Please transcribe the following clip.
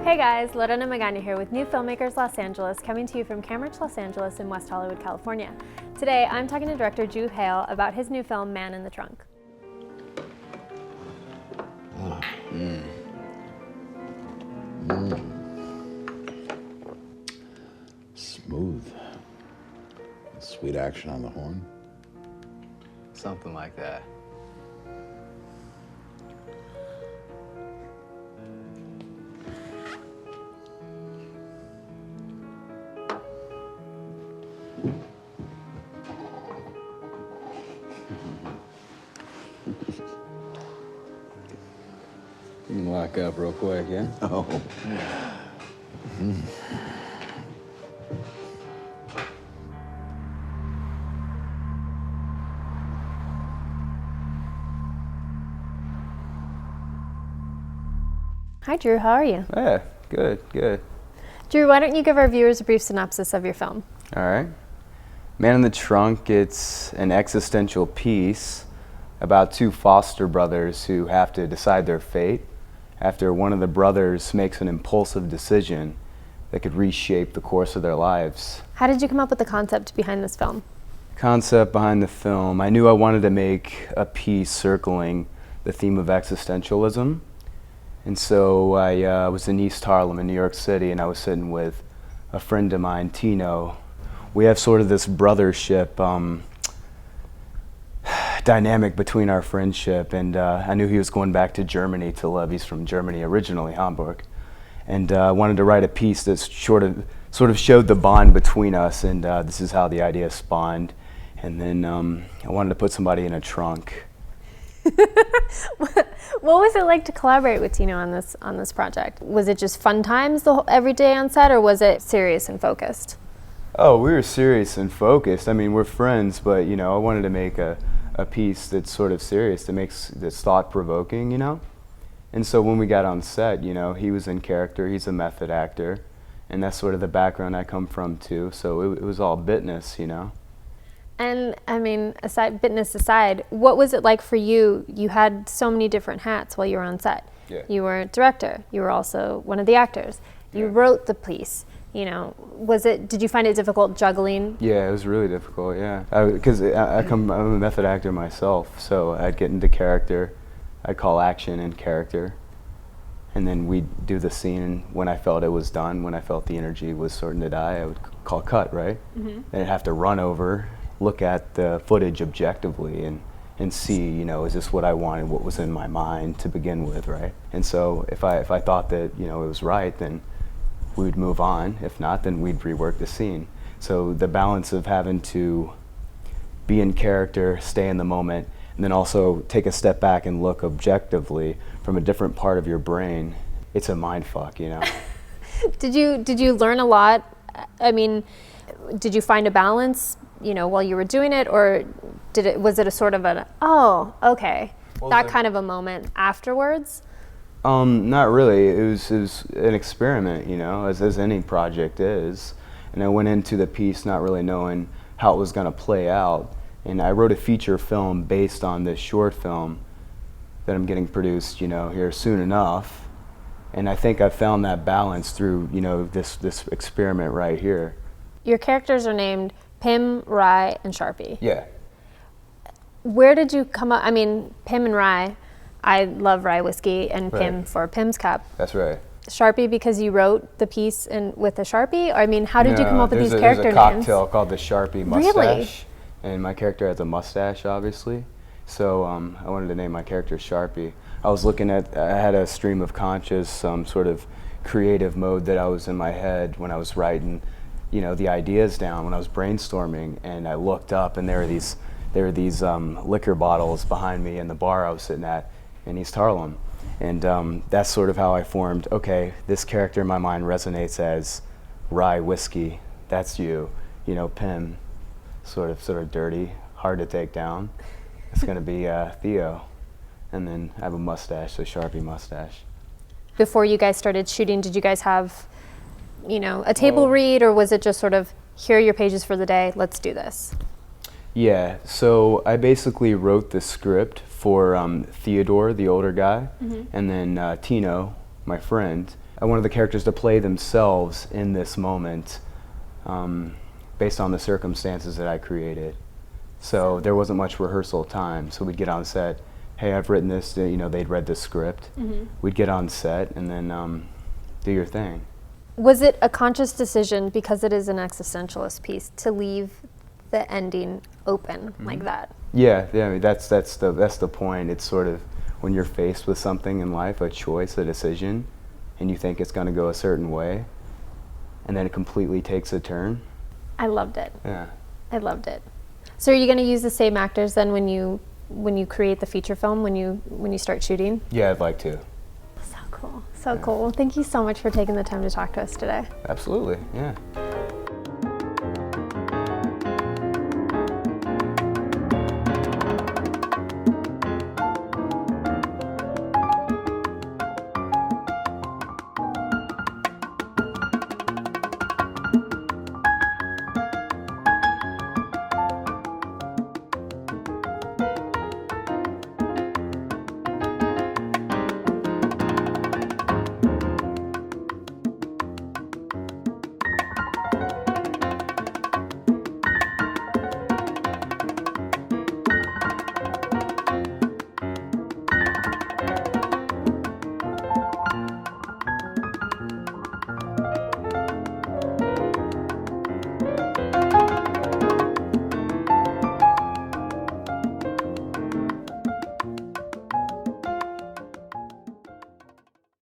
Hey guys, Lorrena Magaña here with new Filmmakers Los Angeles, coming to you from Filmmakers Los Angeles in West Hollywood, California. Today, I'm talking to Director Drew Hale about his new film, Man in the Trunk. Smooth. Sweet action on the horn. Something like that. You can lock up real quick, yeah? Oh. Hi Drew, how are you? Yeah, good. Drew, why don't you give our viewers a brief synopsis of your film? All right. Man in the Trunk, it's an existential piece about two foster brothers who have to decide their fate after one of the brothers makes an impulsive decision that could reshape the course of their lives. How did you come up with the concept behind this film? Concept behind the film, I knew I wanted to make a piece circling the theme of existentialism. And so I was in East Harlem in New York City, and I was sitting with a friend of mine, Tino. We have sort of this brothership dynamic between our friendship, and I knew he was going back to Germany to live. He's from Germany originally, Hamburg, and I wanted to write a piece that sort of showed the bond between us, and this is how the idea spawned. And then I wanted to put somebody in a trunk. What was it like to collaborate with Tino on this project? Was it just fun times every day on set, or was it serious and focused? Oh, we were serious and focused. I mean, we're friends, but you know, I wanted to make a piece that's sort of serious, that's thought-provoking, you know? And so when we got on set, you know, he was in character, he's a method actor, and that's sort of the background I come from too, so it was all bitness, you know? And I mean, bitness aside, what was it like for you? You had so many different hats while you were on set. Yeah. You were a director, you were also one of the actors, you wrote the piece. You know, did you find it difficult juggling? Yeah, it was really difficult, yeah. Because I'm a method actor myself, so I'd get into character, I'd call action in character, and then we'd do the scene, and when I felt it was done, when I felt the energy was starting to die, I would call cut, right? Mm-hmm. And I'd have to run over, look at the footage objectively, and see, you know, is this what I wanted, what was in my mind to begin with, right? And so if I thought that, you know, it was right, then we'd move on. If not, then we'd rework the scene. So the balance of having to be in character, stay in the moment, and then also take a step back and look objectively from a different part of your brain, it's a mind fuck, you know? Did you learn a lot? I mean, did you find a balance, you know, while you were doing it, or was it a sort of oh, okay, that kind of a moment afterwards? Not really. It was an experiment, you know, as any project is. And I went into the piece not really knowing how it was going to play out. And I wrote a feature film based on this short film that I'm getting produced, you know, here soon enough. And I think I found that balance through, you know, this experiment right here. Your characters are named Pim, Rye, and Sharpie. Yeah. Where did you come up? I mean, Pim and Rye, I love rye whiskey, and right. Pim for Pim's Cup. That's right. Sharpie because you wrote the piece with a Sharpie? I mean, how did you come up with these character names? There's a cocktail called the Sharpie mustache. Really? And my character has a mustache, obviously. So I wanted to name my character Sharpie. I had a stream of conscious, sort of creative mode that I was in my head when I was writing, you know, the ideas down, when I was brainstorming, and I looked up and there were these liquor bottles behind me in the bar I was sitting at in East Harlem. And that's sort of how I formed, okay, this character in my mind resonates as rye whiskey, that's you know, Pim, sort of dirty, hard to take down. It's gonna be Theo. And then I have a mustache, so Sharpie mustache. Before you guys started shooting, did you guys have, you know, a table read, or was it just sort of, here are your pages for the day, let's do this? Yeah, so I basically wrote the script for Theodore, the older guy, and then Tino, my friend. I wanted the characters to play themselves in this moment, based on the circumstances that I created. So there wasn't much rehearsal time. So we'd get on set. Hey, I've written this. You know, they'd read the script. We'd get on set and then do your thing. Was it a conscious decision, because it is an existentialist piece, to leave the ending open like that? Yeah. I mean, that's the point. It's sort of when you're faced with something in life, a choice, a decision, and you think it's going to go a certain way, and then it completely takes a turn. I loved it. Yeah. I loved it. So are you going to use the same actors then when you create the feature film, when you start shooting? Yeah, I'd like to. So cool. So cool. Well, thank you so much for taking the time to talk to us today. Absolutely. Yeah.